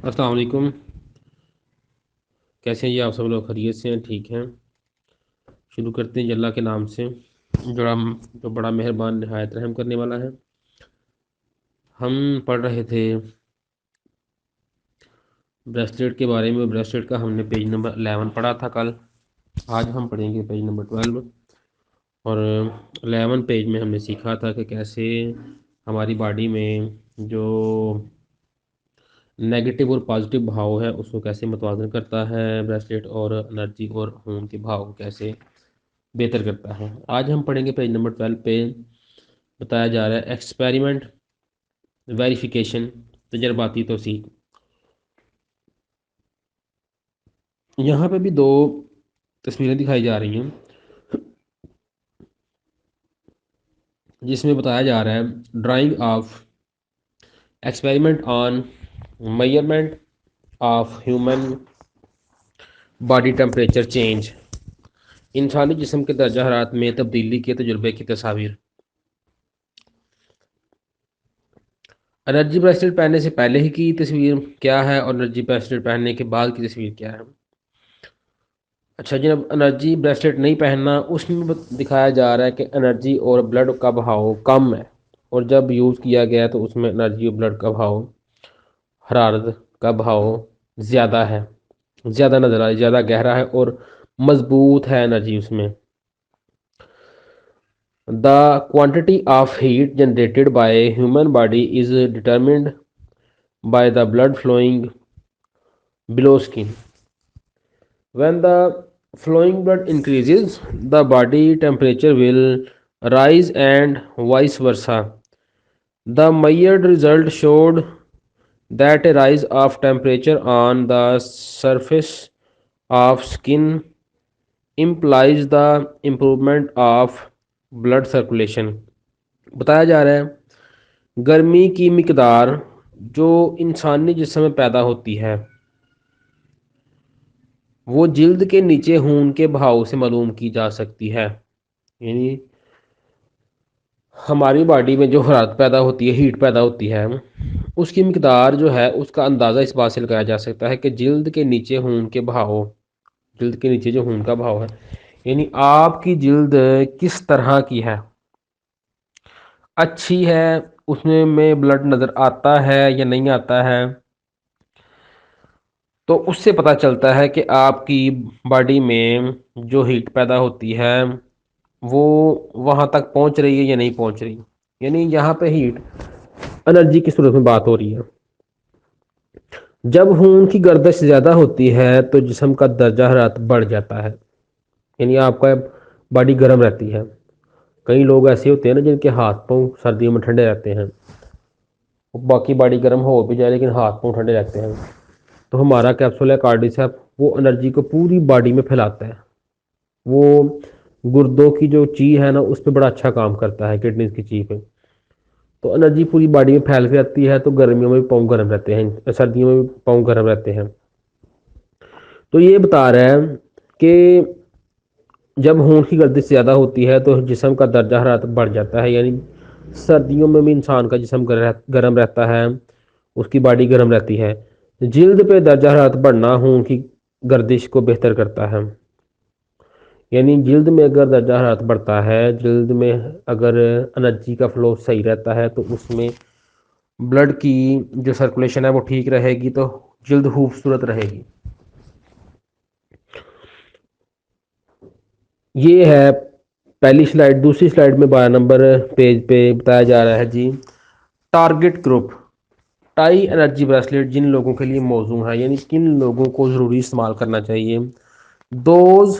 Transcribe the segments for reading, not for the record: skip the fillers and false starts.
अस्सलाम वालेकुम। कैसे हैं जी आप सब लोग? खैरियत से हैं? ठीक हैं। शुरू करते हैं जी अल्लाह के नाम से जो बड़ा मेहरबान नहायत रहम करने वाला है। हम पढ़ रहे थे ब्रेसलेट के बारे में। ब्रेसलेट का हमने पेज नंबर 11 पढ़ा था कल। आज हम पढ़ेंगे पेज नंबर 12। और 11 पेज में हमने सीखा था कि कैसे हमारी बॉडी में जो नेगेटिव और पॉजिटिव भाव है उसको कैसे मुतवाज़न करता है ब्रेसलेट, और एनर्जी और खून के भाव को कैसे बेहतर करता है। आज हम पढ़ेंगे पेज नंबर 12 पे। बताया जा रहा है एक्सपेरिमेंट वेरिफिकेशन, तजर्बाती तौसीक। यहाँ पे भी दो तस्वीरें दिखाई जा रही हैं जिसमें बताया जा रहा है drying of experiment on measurement of human body temperature change. इंसानी जिस्म के दर्जा हरारत में तब्दीली के तजुर्बे की तस्वीर। एनर्जी ब्रेसलेट पहनने से पहले ही की तस्वीर क्या है और एनर्जी ब्रेसलेट पहनने के बाद की तस्वीर क्या है। अच्छा, जब एनर्जी ब्रेसलेट नहीं पहनना उसमें दिखाया जा रहा है कि एनर्जी और ब्लड का बहाव कम है, और जब यूज़ किया गया तो उसमें एनर्जी और ब्लड का भाव, हरारत का भाव ज़्यादा है, ज़्यादा नज़र आ रहा है, ज़्यादा गहरा है और मजबूत है एनर्जी उसमें। The quantity of heat generated by human body is determined by the blood flowing below skin. When the flowing blood increases, the body temperature will rise and vice versa. The measured result showed that a rise of temperature on the surface of skin implies the improvement of blood circulation. बताया जा रहा है गर्मी की मिकदार जो इंसानी जिस्म में पैदा होती है वो जिल्द के नीचे खून के बहाव से मालूम की जा सकती है। यानी हमारी बॉडी में जो हरारत पैदा होती है, हीट पैदा होती है, उसकी मिकदार जो है उसका अंदाज़ा इस बात से लगाया जा सकता है कि जिल्द के नीचे खून के बहाव, जिल्द के नीचे जो खून का बहाव है, यानी आपकी जिल्द किस तरह की है, अच्छी है, उसमें में ब्लड नज़र आता है या नहीं आता है, तो उससे पता चलता है कि आपकी बॉडी में जो हीट पैदा होती है वो वहाँ तक पहुँच रही है या नहीं पहुँच रही। यानी यहाँ पे हीट एनर्जी की सूरत में बात हो रही है। जब खून की गर्दिश ज़्यादा होती है तो जिस्म का दर्जा हरारत बढ़ जाता है, यानी आपका बॉडी गर्म रहती है। कई लोग ऐसे होते हैं ना जिनके हाथ पाँव सर्दियों में ठंडे रहते हैं, बाकी बॉडी गर्म हो भी जाए लेकिन हाथ पाँव ठंडे रहते हैं। तो हमारा कैप्सूल है कार्डिसेप, वो एनर्जी को पूरी बॉडी में फैलाता है। वो गुर्दों की जो ची है ना उस पर बड़ा अच्छा काम करता है, किडनीज की ची पे। तो एनर्जी पूरी बॉडी में फैल के रहती है, तो गर्मियों में भी पाँव गर्म रहते हैं, सर्दियों में भी पाँव गर्म रहते हैं। तो ये बता रहा है कि जब खून की गर्दिश ज़्यादा होती है तो जिस्म का दर्जा हरारत बढ़ जाता है, यानी सर्दियों में भी इंसान का जिस्म गर्म रहता है, उसकी बॉडी गर्म रहती है। जिल्द पे दर्जा हरारत बढ़ना खून की गर्दिश को बेहतर करता है। यानी जिल्द में अगर दर्जा हरारत बढ़ता है, जिल्द में अगर एनर्जी का फ्लो सही रहता है तो उसमें ब्लड की जो सर्कुलेशन है वो ठीक रहेगी, तो जिल्द खूबसूरत रहेगी। ये है पहली स्लाइड। दूसरी स्लाइड में 12 नंबर पेज पे बताया जा रहा है जी टारगेट ग्रुप। टाई एनर्जी ब्रेसलेट जिन लोगों के लिए मौजूद है, यानी किन लोगों को ज़रूरी इस्तेमाल करना चाहिए। Those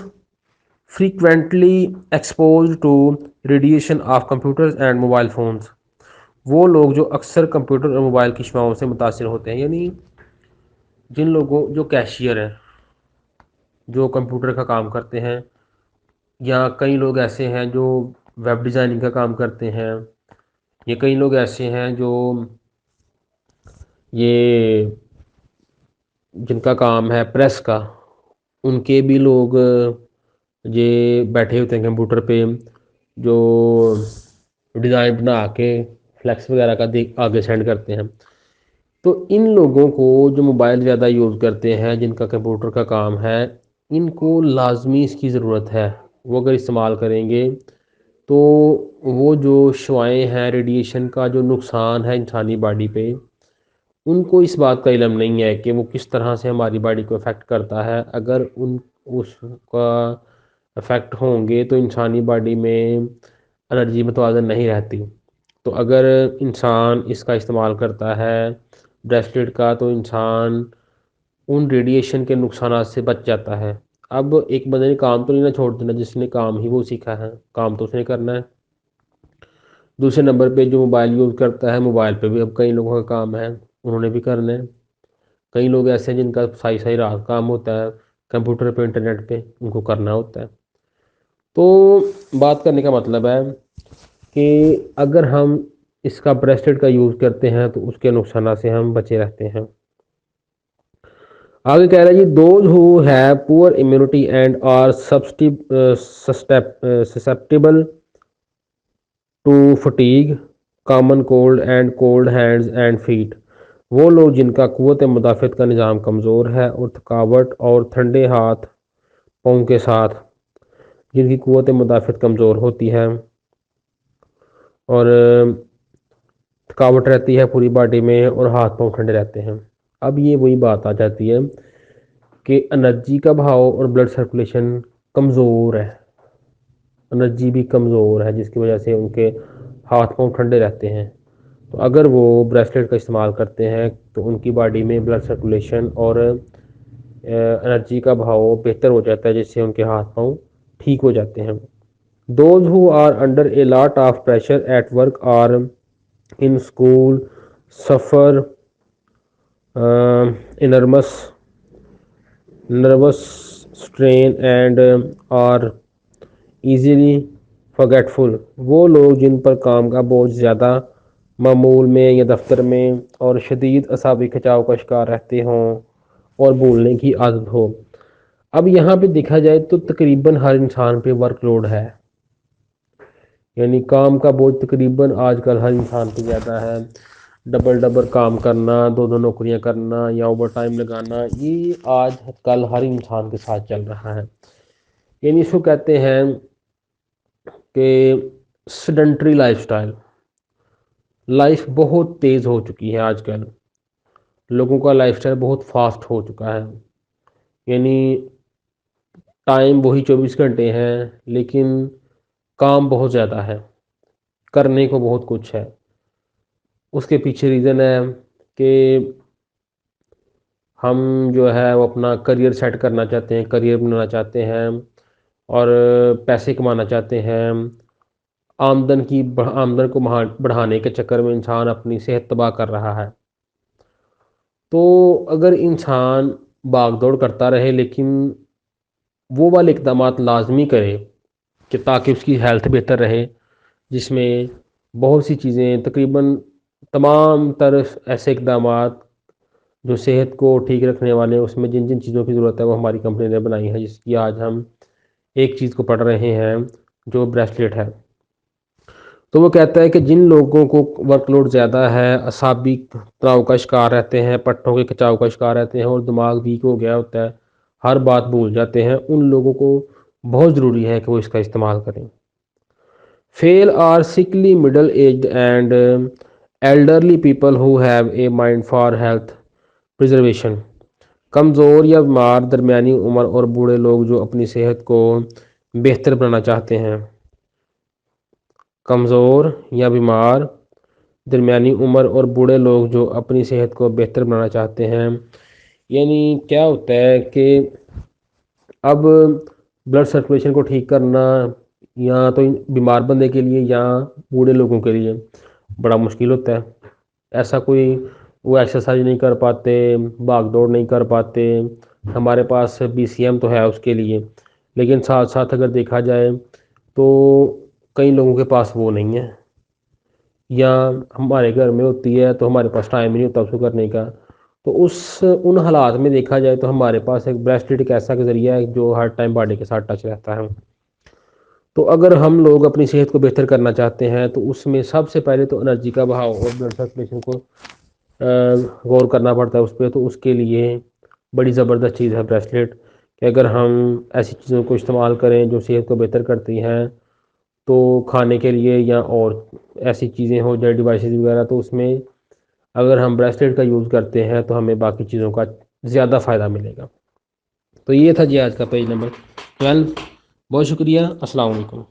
frequently expose to radiation of computers and mobile phones. वो लोग जो अक्सर कंप्यूटर और मोबाइल की शुआओं से मुतासर होते हैं, यानी जिन लोगों, जो कैशियर हैं, जो कंप्यूटर का काम करते हैं, या कई लोग ऐसे हैं जो वेब डिज़ाइनिंग का काम करते हैं, या कई लोग ऐसे हैं जो ये जिनका काम है प्रेस का, उनके भी लोग ये बैठे होते हैं कंप्यूटर पे, जो डिज़ाइन बना के फ्लैक्स वगैरह का आगे सेंड करते हैं। तो इन लोगों को जो मोबाइल ज़्यादा यूज़ करते हैं, जिनका कंप्यूटर का काम है, इनको लाजमी इसकी ज़रूरत है। वो अगर इस्तेमाल करेंगे तो वो जो शुआएँ हैं, रेडिएशन का जो नुकसान है इंसानी बॉडी पे, उनको इस बात का इल्म नहीं है कि वो किस तरह से हमारी बॉडी को अफ़ेक्ट करता है। अगर उन उसका अफ़ेक्ट होंगे तो इंसानी बॉडी में एनर्जी मुतवाज़न नहीं रहती। तो अगर इंसान इसका इस्तेमाल करता है ब्रेसलेट का, तो इंसान उन रेडिएशन के नुकसानात से बच जाता है। अब एक बंदे ने काम तो नहीं ना छोड़ देना, जिसने काम ही वो सीखा है, काम तो उसने करना है। दूसरे नंबर पे जो मोबाइल यूज़ करता है, मोबाइल पे भी अब कई लोगों का काम है, उन्होंने भी करना है। कई लोग ऐसे हैं जिनका साई साई रात काम होता है कंप्यूटर पे, इंटरनेट पे, उनको करना होता है। तो बात करने का मतलब है कि अगर हम इसका ब्रेसलेट का यूज़ करते हैं तो उसके नुकसान से हम बचे रहते हैं। आगे कह रहा है जी, those who have poor immunity and are susceptible to fatigue, common cold and cold hands and feet. वो लोग जिनका क़ुव्वत मुदाफ़त का निज़ाम कमज़ोर है और थकावट और ठंडे हाथ पाँव के साथ, जिनकी क़ुव्वत मुदाफ़त कमज़ोर होती है और थकावट रहती है पूरी बॉडी में और हाथ पाँव ठंडे रहते हैं। अब ये वही बात आ जाती है कि एनर्जी का बहाव और ब्लड सर्कुलेशन कमज़ोर है, एनर्जी भी कमज़ोर है, जिसकी वजह से उनके हाथ पाँव ठंडे रहते हैं। तो अगर वो ब्रेसलेट का इस्तेमाल करते हैं तो उनकी बॉडी में ब्लड सर्कुलेशन और एनर्जी का बहाव बेहतर हो जाता है, जिससे उनके हाथ पाँव ठीक हो जाते हैं। Those who are under a lot of pressure at work or in school suffer enormous nervous strain and are easily forgetful. वो लोग जिन पर काम का बोझ ज़्यादा मामूल में या दफ्तर में और शदीद असाबी खिंचाव का शिकार रहते हों और भूलने की आदत हो। अब यहाँ पे देखा जाए तो तकरीबन हर इंसान पे वर्कलोड है, यानी काम का बोझ तकरीबन आजकल हर इंसान पे ज़्यादा है। डबल डबल काम करना, दो दो नौकरियां करना या ओवर टाइम लगाना, ये आज कल हर इंसान के साथ चल रहा है। यानी इसको कहते हैं कि सेडेंटरी लाइफस्टाइल। लाइफ बहुत तेज़ हो चुकी है आजकल, लोगों का लाइफस्टाइल बहुत फास्ट हो चुका है। यानी टाइम वही 24 घंटे हैं, लेकिन काम बहुत ज़्यादा है, करने को बहुत कुछ है। उसके पीछे रीज़न है कि हम जो है वो अपना करियर सेट करना चाहते हैं, करियर बनाना चाहते हैं और पैसे कमाना चाहते हैं। आमदन को बढ़ाने के चक्कर में इंसान अपनी सेहत तबाह कर रहा है। तो अगर इंसान भाग दौड़ करता रहे, लेकिन वो वाले इक़दामात लाज़मी करे कि ताकि उसकी हेल्थ बेहतर रहे, जिसमें बहुत सी चीज़ें तकरीबन तमाम तरह ऐसे इक़दामात जो सेहत को ठीक रखने वाले, उसमें जिन जिन चीज़ों की ज़रूरत है वो हमारी कंपनी ने बनाई है, जिसकी आज हम एक चीज़ को पढ़ रहे हैं, जो ब्रेसलेट है। तो वो कहता है कि जिन लोगों को वर्कलोड ज़्यादा है, असाबी तनाव का शिकार रहते हैं, पट्टों के खिंचाव का शिकार रहते हैं और दिमाग वीक हो गया होता है, हर बात भूल जाते हैं, उन लोगों को बहुत ज़रूरी है कि वो इसका इस्तेमाल करें। Frail or sickly middle aged and elderly people who have a mind for health preservation. कमज़ोर या बीमार, दरमियानी उम्र और बूढ़े लोग जो अपनी सेहत को बेहतर बनाना चाहते हैं। कमज़ोर या बीमार, दरमियानी उम्र और बूढ़े लोग जो अपनी सेहत को बेहतर बनाना चाहते हैं। यानी क्या होता है कि अब ब्लड सर्कुलेशन को ठीक करना या तो बीमार बंदे के लिए या बूढ़े लोगों के लिए बड़ा मुश्किल होता है। ऐसा कोई वो एक्सरसाइज नहीं कर पाते, भाग दौड़ नहीं कर पाते। हमारे पास बीसीएम तो है उसके लिए, लेकिन साथ साथ अगर देखा जाए तो कई लोगों के पास वो नहीं है, या हमारे घर में होती है तो हमारे पास टाइम ही नहीं होता उसको करने का। तो उन हालात में देखा जाए तो हमारे पास एक ब्रेसलेट एक ऐसा ज़रिया है जो हर टाइम बॉडी के साथ टच रहता है। तो अगर हम लोग अपनी सेहत को बेहतर करना चाहते हैं तो उसमें सबसे पहले तो एनर्जी का बहाव और ब्लड सर्कुलेशन को गौर करना पड़ता है उस पर। तो उसके लिए बड़ी ज़बरदस्त चीज़ है ब्रेसलेट, कि अगर हम ऐसी चीज़ों को इस्तेमाल करें जो सेहत को बेहतर करती हैं, तो खाने के लिए या और ऐसी चीज़ें हो जाए डिवाइसेस वगैरह, तो उसमें अगर हम ब्रेसलेट का यूज़ करते हैं तो हमें बाकी चीज़ों का ज़्यादा फ़ायदा मिलेगा। तो ये था जी आज का पेज नंबर 12। बहुत शुक्रिया। अस्सलाम वालेकुम।